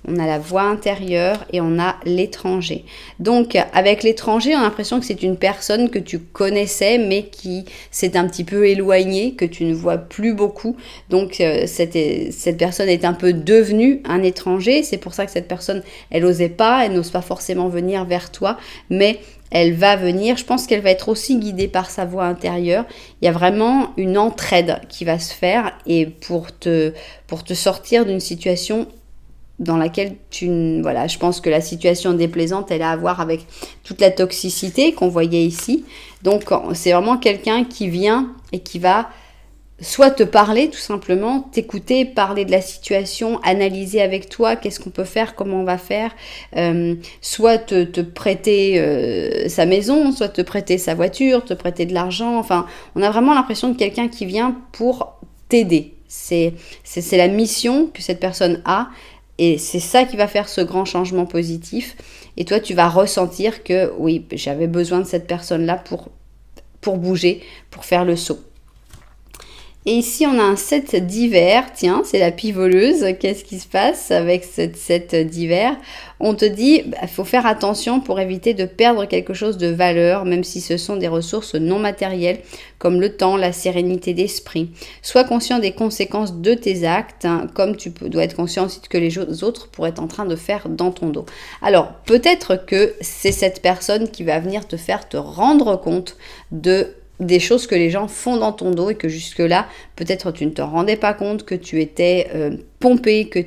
[SPEAKER 1] On a la voix intérieure et on a l'étranger. Donc, avec l'étranger, on a l'impression que c'est une personne que tu connaissais, mais qui s'est un petit peu éloignée, que tu ne vois plus beaucoup. Donc, cette personne est un peu devenue un étranger. C'est pour ça que cette personne, elle n'osait pas, elle n'ose pas forcément venir vers toi, mais elle va venir. Je pense qu'elle va être aussi guidée par sa voix intérieure. Il y a vraiment une entraide qui va se faire et pour te sortir d'une situation dans laquelle voilà, je pense que la situation déplaisante, elle a à voir avec toute la toxicité qu'on voyait ici. Donc, c'est vraiment quelqu'un qui vient et qui va soit te parler tout simplement, t'écouter, parler de la situation, analyser avec toi qu'est-ce qu'on peut faire, comment on va faire, soit te prêter sa maison, soit te prêter sa voiture, te prêter de l'argent. Enfin, on a vraiment l'impression de quelqu'un qui vient pour t'aider. C'est la mission que cette personne a. Et c'est ça qui va faire ce grand changement positif. Et toi, tu vas ressentir que oui, j'avais besoin de cette personne-là pour bouger, pour faire le saut. Et ici, on a un 7 d'hiver. Tiens, c'est la pivoleuse. Qu'est-ce qui se passe avec cette 7 d'hiver? On te dit, il faut faire attention pour éviter de perdre quelque chose de valeur, même si ce sont des ressources non matérielles, comme le temps, la sérénité d'esprit. Sois conscient des conséquences de tes actes, hein, comme tu dois être conscient aussi de ce que les autres pourraient être en train de faire dans ton dos. Alors, peut-être que c'est cette personne qui va venir te faire te rendre compte des choses que les gens font dans ton dos et que jusque-là, peut-être tu ne te rendais pas compte que tu étais pompé, que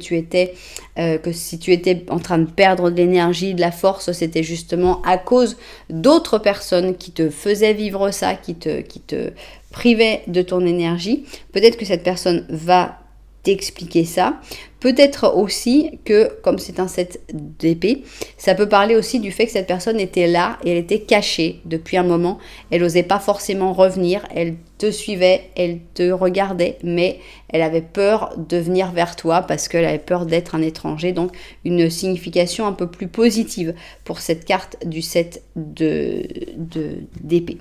[SPEAKER 1] si tu étais en train de perdre de l'énergie, de la force, c'était justement à cause d'autres personnes qui te faisaient vivre ça, qui te privaient de ton énergie. Peut-être que cette personne va t'expliquer ça. Peut-être aussi que, comme c'est un 7 d'épée, ça peut parler aussi du fait que cette personne était là et elle était cachée depuis un moment. Elle n'osait pas forcément revenir, elle te suivait, elle te regardait, mais elle avait peur de venir vers toi parce qu'elle avait peur d'être un étranger. Donc, une signification un peu plus positive pour cette carte du 7 d'épée.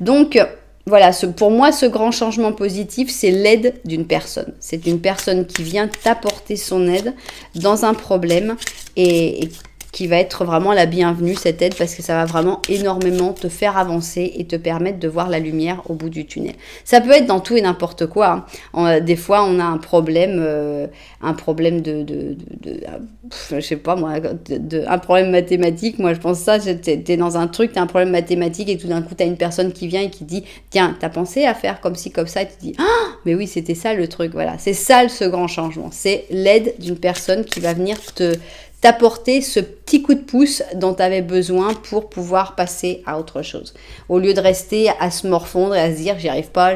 [SPEAKER 1] Donc, voilà, pour moi, ce grand changement positif, c'est l'aide d'une personne. C'est une personne qui vient t'apporter son aide dans un problème et qui va être vraiment la bienvenue, cette aide, parce que ça va vraiment énormément te faire avancer et te permettre de voir la lumière au bout du tunnel. Ça peut être dans tout et n'importe quoi. Hein. Des fois, on a un problème je sais pas moi, un problème mathématique. Moi, je pense ça, t'es dans un truc, t'as un problème mathématique et tout d'un coup, t'as une personne qui vient et qui dit, tiens, t'as pensé à faire comme ci, comme ça, et tu dis, ah, mais oui, c'était ça le truc. Voilà, c'est ça ce grand changement. C'est l'aide d'une personne qui va venir t'apporter ce petit coup de pouce dont tu avais besoin pour pouvoir passer à autre chose. Au lieu de rester à se morfondre et à se dire, j'y arrive pas.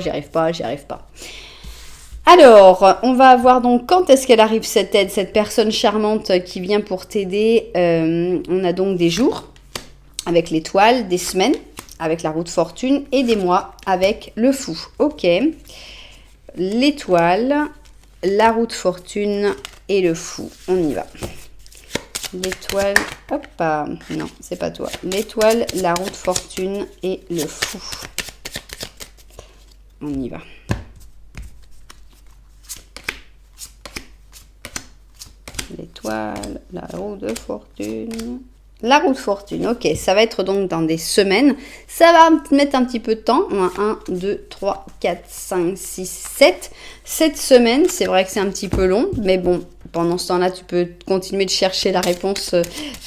[SPEAKER 1] Alors, on va voir donc quand est-ce qu'elle arrive cette aide, cette personne charmante qui vient pour t'aider. On a donc des jours avec l'étoile, des semaines avec la roue de fortune et des mois avec le fou. Ok, l'étoile, la roue de fortune et le fou. On y va. L'étoile, hop, non, c'est pas toi. L'étoile, la roue de fortune et le fou. On y va. Voilà, la roue de fortune. La roue de fortune, ok, ça va être donc dans des semaines. Ça va mettre un petit peu de temps. On a 1, 2, 3, 4, 5, 6, 7. 7 semaines, c'est vrai que c'est un petit peu long, mais bon, pendant ce temps-là, tu peux continuer de chercher la réponse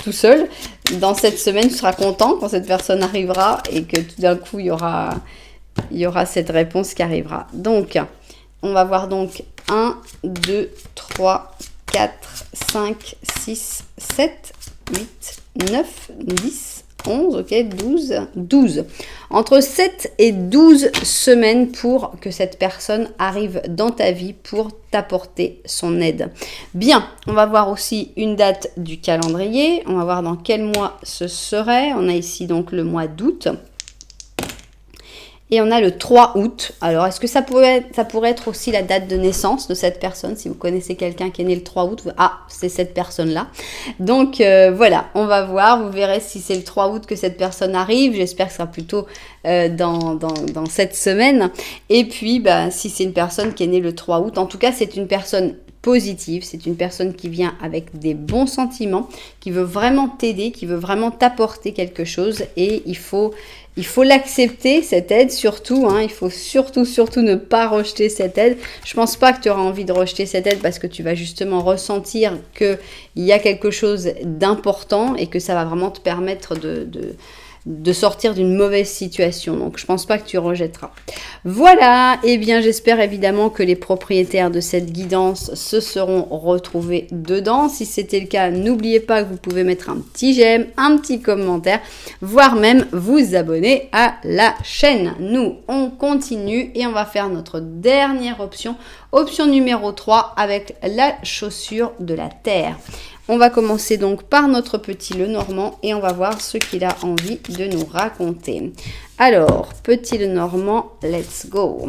[SPEAKER 1] tout seul. Dans cette semaine, tu seras content quand cette personne arrivera et que tout d'un coup, il y aura cette réponse qui arrivera. Donc, on va voir donc 1, 2, 3, 4, 5, 6, 7, 8, 9, 10, 11, ok, 12. Entre 7 et 12 semaines pour que cette personne arrive dans ta vie pour t'apporter son aide. Bien, on va voir aussi une date du calendrier. On va voir dans quel mois ce serait. On a ici donc le mois d'août. Et on a le 3 août. Alors, est-ce que ça pourrait être aussi la date de naissance de cette personne? Si vous connaissez quelqu'un qui est né le 3 août, c'est cette personne-là. Donc, voilà, on va voir. Vous verrez si c'est le 3 août que cette personne arrive. J'espère que ce sera plutôt dans cette semaine. Et puis, si c'est une personne qui est née le 3 août, en tout cas, c'est une personne positive, c'est une personne qui vient avec des bons sentiments, qui veut vraiment t'aider, qui veut vraiment t'apporter quelque chose et il faut l'accepter, cette aide, surtout, il faut surtout ne pas rejeter cette aide. Je pense pas que tu auras envie de rejeter cette aide parce que tu vas justement ressentir qu'il y a quelque chose d'important et que ça va vraiment te permettre de sortir d'une mauvaise situation. Donc, je pense pas que tu rejetteras. Voilà, et bien j'espère évidemment que les propriétaires de cette guidance se seront retrouvés dedans. Si c'était le cas, n'oubliez pas que vous pouvez mettre un petit j'aime, un petit commentaire, voire même vous abonner à la chaîne. Nous, on continue et on va faire notre dernière option, option numéro 3 avec la chaussure de la terre. On va commencer donc par notre petit Lenormand et on va voir ce qu'il a envie de nous raconter. Alors, petit Lenormand, let's go.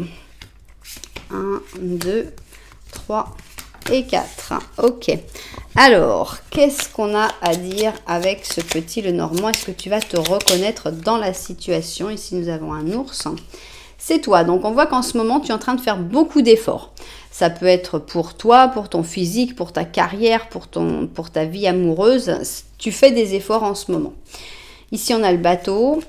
[SPEAKER 1] 1, 2, 3 et 4. Ok. Alors, qu'est-ce qu'on a à dire avec ce petit Lenormand? Est-ce que tu vas te reconnaître dans la situation? Ici, nous avons un ours. C'est toi. Donc, on voit qu'en ce moment, tu es en train de faire beaucoup d'efforts. Ça peut être pour toi, pour ton physique, pour ta carrière, pour ta vie amoureuse. Tu fais des efforts en ce moment. Ici, on a le bateau,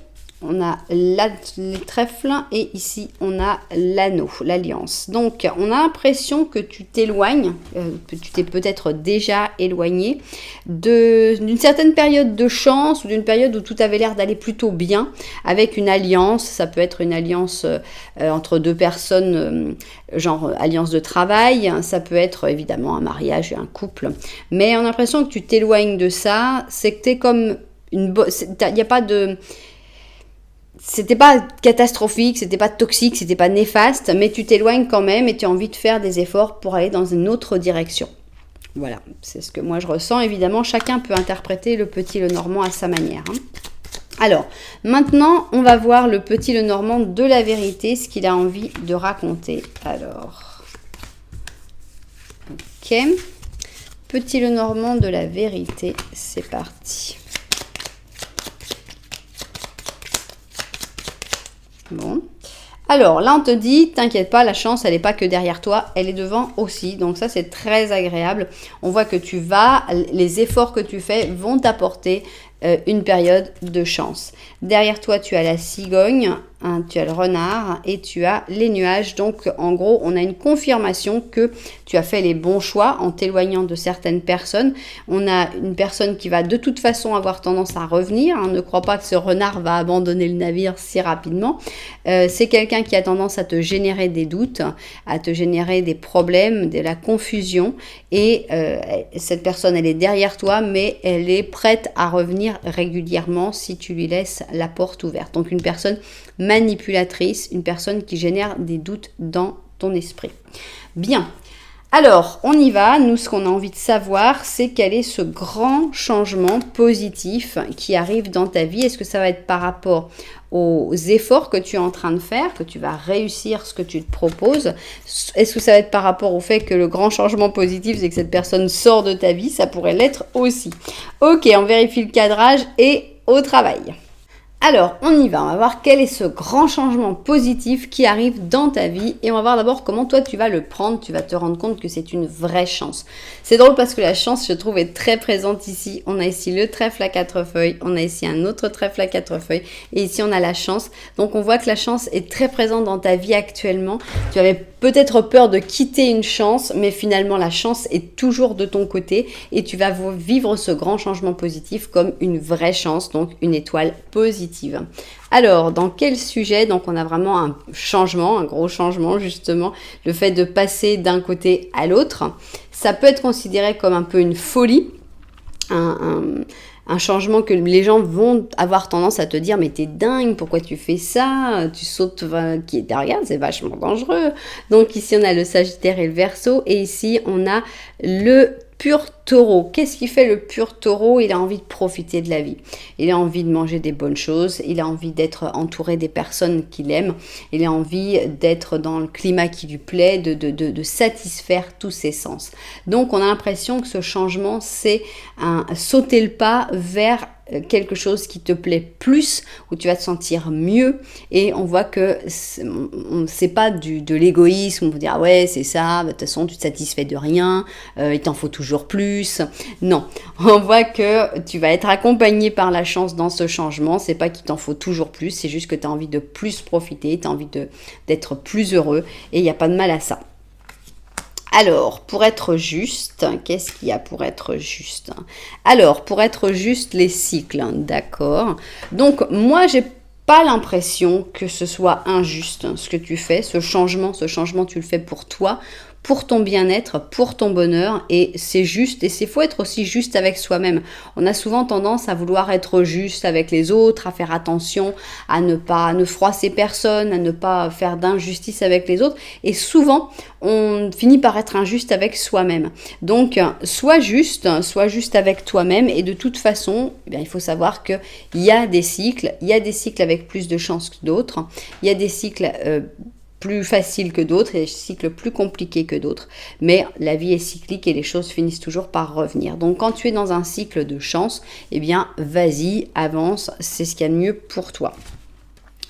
[SPEAKER 1] on a les trèfles et ici, on a l'anneau, l'alliance. Donc, on a l'impression que tu t'éloignes, que tu t'es peut-être déjà éloigné d'une certaine période de chance ou d'une période où tout avait l'air d'aller plutôt bien avec une alliance. Ça peut être une alliance entre deux personnes, genre alliance de travail. Ça peut être évidemment un mariage et un couple. Mais on a l'impression que tu t'éloignes de ça. C'est que tu es comme il n'y a pas de... C'était pas catastrophique, c'était pas toxique, c'était pas néfaste, mais tu t'éloignes quand même et tu as envie de faire des efforts pour aller dans une autre direction. Voilà, c'est ce que moi je ressens. Évidemment, chacun peut interpréter le petit Lenormand à sa manière. Alors, maintenant, on va voir le petit Lenormand de la vérité, ce qu'il a envie de raconter. Alors, ok. Petit Lenormand de la vérité, c'est parti. Bon. Alors là, on te dit, t'inquiète pas, la chance, elle n'est pas que derrière toi, elle est devant aussi. Donc ça, c'est très agréable. On voit que les efforts que tu fais vont t'apporter une période de chance. Derrière toi, tu as la cigogne, tu as le renard et tu as les nuages. Donc, en gros, on a une confirmation que tu as fait les bons choix en t'éloignant de certaines personnes. On a une personne qui va de toute façon avoir tendance à revenir. Ne crois pas que ce renard va abandonner le navire si rapidement. C'est quelqu'un qui a tendance à te générer des doutes, à te générer des problèmes, de la confusion. Et cette personne, elle est derrière toi, mais elle est prête à revenir régulièrement si tu lui laisses la porte ouverte. Donc, une personne manipulatrice, une personne qui génère des doutes dans ton esprit. Bien. Alors, on y va. Nous, ce qu'on a envie de savoir, c'est quel est ce grand changement positif qui arrive dans ta vie. Est-ce que ça va être par rapport aux efforts que tu es en train de faire, que tu vas réussir ce que tu te proposes? Est-ce que ça va être par rapport au fait que le grand changement positif, c'est que cette personne sort de ta vie? Ça pourrait l'être aussi. Ok, on vérifie le cadrage et au travail. Alors, on y va, on va voir quel est ce grand changement positif qui arrive dans ta vie et on va voir d'abord comment toi tu vas le prendre, tu vas te rendre compte que c'est une vraie chance. C'est drôle parce que la chance, je trouve, est très présente ici. On a ici le trèfle à 4 feuilles, on a ici un autre trèfle à 4 feuilles et ici on a la chance. Donc on voit que la chance est très présente dans ta vie actuellement. Tu avais peut-être peur de quitter une chance, mais finalement la chance est toujours de ton côté et tu vas vivre ce grand changement positif comme une vraie chance, donc une étoile positive. Alors, dans quel sujet? Donc, on a vraiment un changement, un gros changement, justement, le fait de passer d'un côté à l'autre. Ça peut être considéré comme un peu une folie, un changement que les gens vont avoir tendance à te dire mais t'es dingue, pourquoi tu fais ça, tu sautes, regarde, c'est vachement dangereux. Donc ici on a le Sagittaire et le Verseau et ici on a le pur taureau. Qu'est-ce qui fait le pur taureau? Il a envie de profiter de la vie. Il a envie de manger des bonnes choses. Il a envie d'être entouré des personnes qu'il aime. Il a envie d'être dans le climat qui lui plaît, de satisfaire tous ses sens. Donc, on a l'impression que ce changement, c'est sauter le pas vers quelque chose qui te plaît plus, où tu vas te sentir mieux et on voit que c'est pas de l'égoïsme, on peut dire ah ouais c'est ça, de toute façon tu te satisfais de rien, il t'en faut toujours plus. Non, on voit que tu vas être accompagné par la chance dans ce changement, c'est pas qu'il t'en faut toujours plus, c'est juste que tu as envie de plus profiter, tu as envie d'être plus heureux et il n'y a pas de mal à ça. Alors, pour être juste, qu'est-ce qu'il y a pour être juste? Alors, pour être juste, les cycles, d'accord. Donc, moi, j'ai pas l'impression que ce soit injuste ce que tu fais, ce changement, tu le fais pour toi, pour ton bien-être, pour ton bonheur, et c'est juste, et c'est faut être aussi juste avec soi-même. On a souvent tendance à vouloir être juste avec les autres, à faire attention, à ne froisser personne, à ne pas faire d'injustice avec les autres, et souvent, on finit par être injuste avec soi-même. Donc, sois juste avec toi-même, et de toute façon, eh bien, il faut savoir qu'il y a des cycles avec plus de chance que d'autres, il y a des cycles plus faciles que d'autres et des cycles plus compliqués que d'autres. Mais la vie est cyclique et les choses finissent toujours par revenir. Donc quand tu es dans un cycle de chance, eh bien vas-y, avance, c'est ce qu'il y a de mieux pour toi.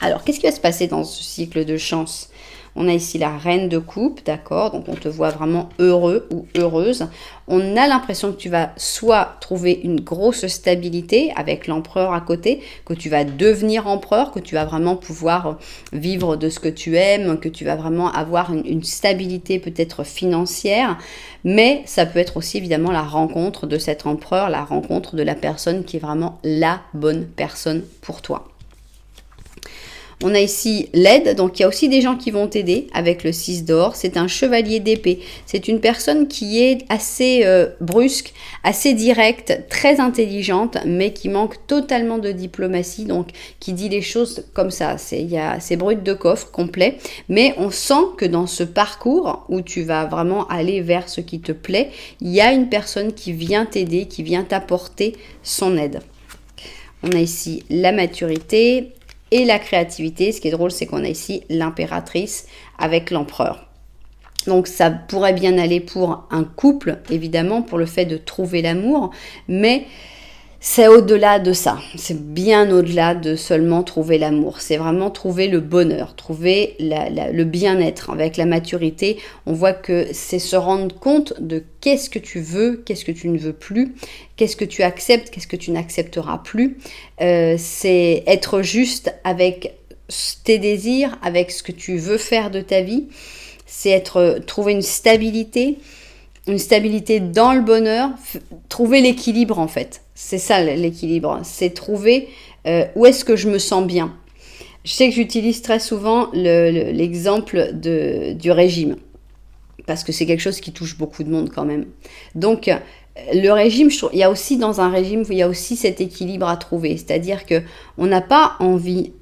[SPEAKER 1] Alors qu'est-ce qui va se passer dans ce cycle de chance ? On a ici la reine de coupe, d'accord? Donc on te voit vraiment heureux ou heureuse. On a l'impression que tu vas soit trouver une grosse stabilité avec l'empereur à côté, que tu vas devenir empereur, que tu vas vraiment pouvoir vivre de ce que tu aimes, que tu vas vraiment avoir une stabilité peut-être financière. Mais ça peut être aussi évidemment la rencontre de cet empereur, la rencontre de la personne qui est vraiment la bonne personne pour toi. On a ici l'aide, donc il y a aussi des gens qui vont t'aider avec le 6 d'or. C'est un chevalier d'épée. C'est une personne qui est assez brusque, assez directe, très intelligente, mais qui manque totalement de diplomatie, donc qui dit les choses comme ça. C'est brut de coffre, complet. Mais on sent que dans ce parcours où tu vas vraiment aller vers ce qui te plaît, il y a une personne qui vient t'aider, qui vient t'apporter son aide. On a ici la maturité et la créativité. Ce qui est drôle, c'est qu'on a ici l'impératrice avec l'empereur. Donc ça pourrait bien aller pour un couple, évidemment, pour le fait de trouver l'amour, mais c'est au-delà de ça. C'est bien au-delà de seulement trouver l'amour. C'est vraiment trouver le bonheur, trouver le bien-être. Avec la maturité, on voit que c'est se rendre compte de qu'est-ce que tu veux, qu'est-ce que tu ne veux plus, qu'est-ce que tu acceptes, qu'est-ce que tu n'accepteras plus. C'est être juste avec tes désirs, avec ce que tu veux faire de ta vie. C'est trouver une stabilité dans le bonheur, trouver l'équilibre en fait. C'est ça l'équilibre, c'est trouver où est-ce que je me sens bien. Je sais que j'utilise très souvent l'exemple du régime, parce que c'est quelque chose qui touche beaucoup de monde quand même. Donc le régime, il y a aussi dans un régime, il y a aussi cet équilibre à trouver, c'est-à-dire que on n'a pas envie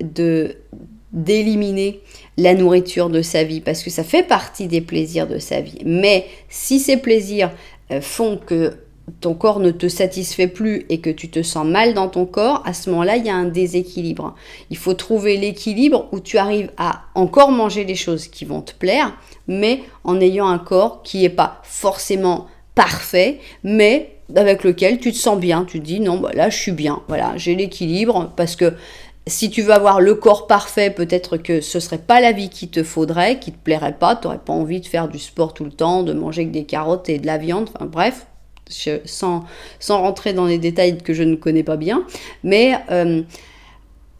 [SPEAKER 1] d'éliminer la nourriture de sa vie, parce que ça fait partie des plaisirs de sa vie. Mais si ces plaisirs font que ton corps ne te satisfait plus et que tu te sens mal dans ton corps, à ce moment-là, il y a un déséquilibre. Il faut trouver l'équilibre où tu arrives à encore manger les choses qui vont te plaire, mais en ayant un corps qui n'est pas forcément parfait, mais avec lequel tu te sens bien. Tu te dis, non, bah là, je suis bien. Voilà, j'ai l'équilibre parce que Si tu veux avoir le corps parfait, peut-être que ce serait pas la vie qu'il te faudrait, qui te plairait pas, tu n'aurais pas envie de faire du sport tout le temps, de manger que des carottes et de la viande, enfin bref, sans rentrer dans les détails que je ne connais pas bien. Mais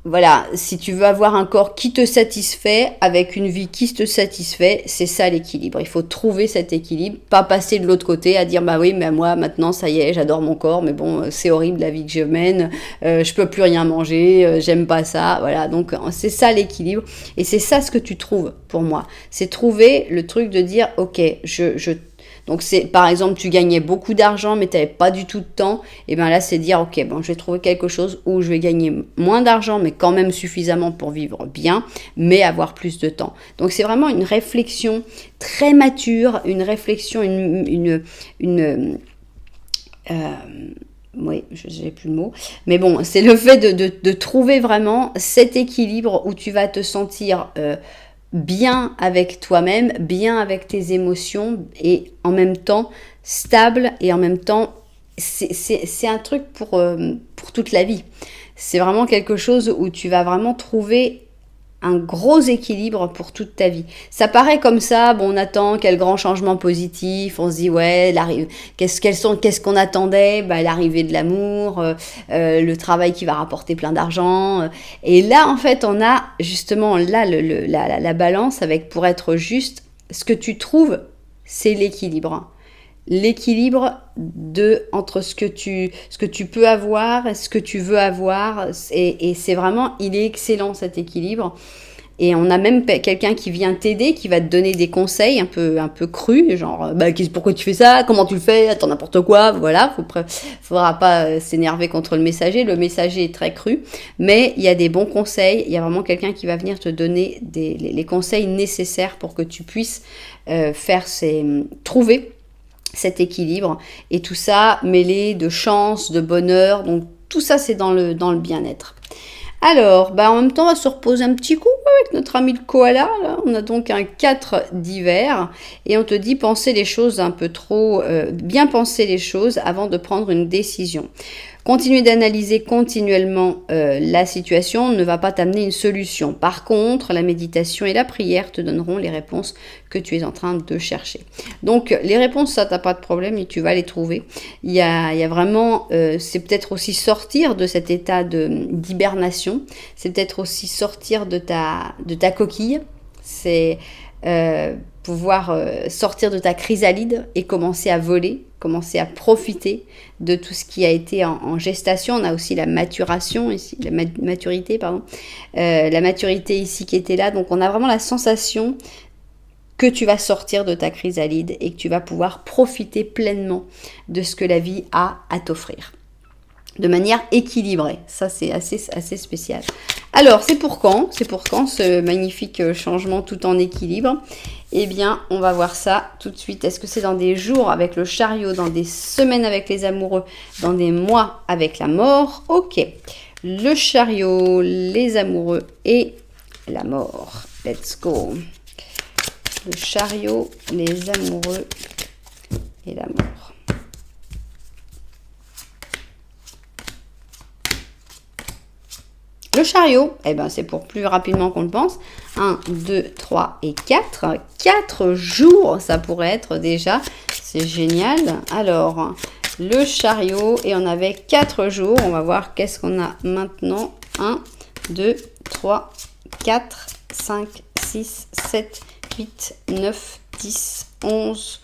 [SPEAKER 1] voilà, si tu veux avoir un corps qui te satisfait, avec une vie qui te satisfait, c'est ça l'équilibre. Il faut trouver cet équilibre, pas passer de l'autre côté à dire bah oui, mais moi maintenant ça y est, j'adore mon corps, mais bon, c'est horrible la vie que je mène, je peux plus rien manger, j'aime pas ça. Voilà, donc c'est ça l'équilibre. Et c'est ça ce que tu trouves pour moi. C'est trouver le truc de dire ok, donc c'est par exemple tu gagnais beaucoup d'argent mais tu n'avais pas du tout de temps, et bien là c'est dire ok bon je vais trouver quelque chose où je vais gagner moins d'argent mais quand même suffisamment pour vivre bien mais avoir plus de temps. Donc c'est vraiment une réflexion très mature, une réflexion, oui, je n'ai plus le mot. Mais bon, c'est le fait de trouver vraiment cet équilibre où tu vas te sentir bien avec toi-même, bien avec tes émotions et en même temps stable et en même temps c'est un truc pour toute la vie. C'est vraiment quelque chose où tu vas vraiment trouver un gros équilibre pour toute ta vie. Ça paraît comme ça, bon, on attend quel grand changement positif, on se dit ouais, qu'est-ce qu'on attendait, bah, l'arrivée de l'amour, le travail qui va rapporter plein d'argent, et là en fait on a justement là la balance avec, pour être juste, ce que tu trouves c'est l'équilibre. L'équilibre entre ce que tu peux avoir et ce que tu veux avoir, et c'est vraiment, il est excellent cet équilibre. Et on a même quelqu'un qui vient t'aider, qui va te donner des conseils un peu crus, genre bah, pourquoi tu fais ça, comment tu le fais, attends n'importe quoi, voilà, faudra pas s'énerver contre le messager est très cru, mais il y a des bons conseils, il y a vraiment quelqu'un qui va venir te donner les conseils nécessaires pour que tu puisses trouver cet équilibre, et tout ça mêlé de chance, de bonheur, donc tout ça c'est dans le bien-être. Alors, bah en même temps, on va se reposer un petit coup avec notre ami le koala. Là. On a donc un 4 d'hiver et on te dit penser les choses un peu trop, bien penser les choses avant de prendre une décision. Continuer d'analyser continuellement la situation ne va pas t'amener une solution. Par contre, la méditation et la prière te donneront les réponses que tu es en train de chercher. Donc, les réponses, ça, t'as pas de problème et tu vas les trouver. Il y a vraiment, c'est peut-être aussi sortir de cet état d'hibernation. C'est peut-être aussi sortir de ta coquille. C'est pouvoir sortir de ta chrysalide et commencer à voler, commencer à profiter de tout ce qui a été en gestation. On a aussi la maturation ici, la maturité, pardon. La maturité ici qui était là. Donc on a vraiment la sensation que tu vas sortir de ta chrysalide et que tu vas pouvoir profiter pleinement de ce que la vie a à t'offrir. De manière équilibrée. Ça, c'est assez spécial. Alors, c'est pour quand ce magnifique changement tout en équilibre? Eh bien, on va voir ça tout de suite. Est-ce que c'est dans des jours avec le chariot, dans des semaines avec les amoureux, dans des mois avec la mort? Ok. Le chariot, les amoureux et la mort. Let's go. Le chariot, les amoureux et la mort. Le chariot, eh ben, c'est pour plus rapidement qu'on le pense. 1, 2, 3 et 4. 4 jours, ça pourrait être déjà. C'est génial. Alors, le chariot, et on avait 4 jours. On va voir qu'est-ce qu'on a maintenant. 1, 2, 3, 4, 5, 6, 7, 8, 9, 10, 11.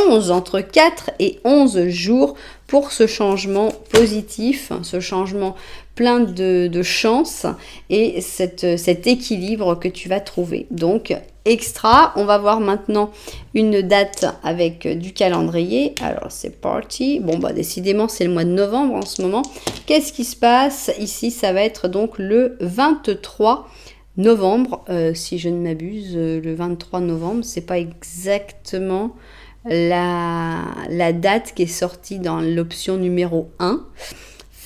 [SPEAKER 1] 11, entre 4 et 11 jours pour ce changement positif, ce changement plein de chance et cet équilibre que tu vas trouver. Donc, extra, on va voir maintenant une date avec du calendrier. Alors, c'est parti. Bon, bah, décidément, c'est le mois de novembre en ce moment. Qu'est-ce qui se passe ici? Ça va être donc le 23 novembre, si je ne m'abuse, le 23 novembre. C'est pas exactement la date qui est sortie dans l'option numéro 1.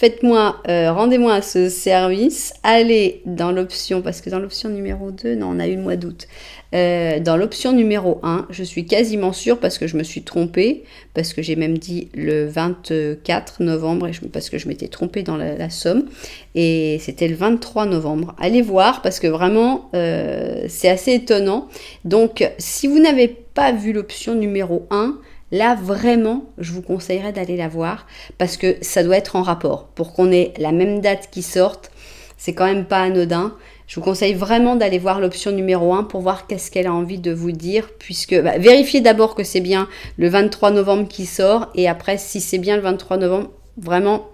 [SPEAKER 1] rendez-moi à ce service, allez dans l'option, parce que dans l'option numéro 2, non, on a eu le mois d'août. Dans l'option numéro 1, je suis quasiment sûre parce que je me suis trompée, parce que j'ai même dit le 24 novembre, parce que je m'étais trompée dans la somme, et c'était le 23 novembre. Allez voir, parce que vraiment, c'est assez étonnant. Donc, si vous n'avez pas vu l'option numéro 1, là, vraiment, je vous conseillerais d'aller la voir parce que ça doit être en rapport. Pour qu'on ait la même date qui sorte, c'est quand même pas anodin. Je vous conseille vraiment d'aller voir l'option numéro 1 pour voir qu'est-ce qu'elle a envie de vous dire. Puisque vérifiez d'abord que c'est bien le 23 novembre qui sort. Et après, si c'est bien le 23 novembre, vraiment,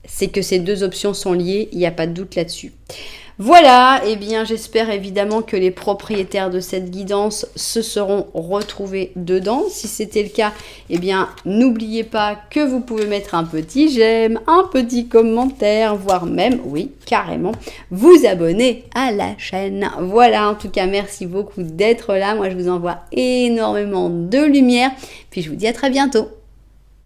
[SPEAKER 1] c'est que ces deux options sont liées. Il n'y a pas de doute là-dessus. Voilà, et bien j'espère évidemment que les propriétaires de cette guidance se seront retrouvés dedans. Si c'était le cas, eh bien n'oubliez pas que vous pouvez mettre un petit j'aime, un petit commentaire, voire même, oui, carrément, vous abonner à la chaîne. Voilà, en tout cas, merci beaucoup d'être là. Moi, je vous envoie énormément de lumière. Puis je vous dis à très bientôt.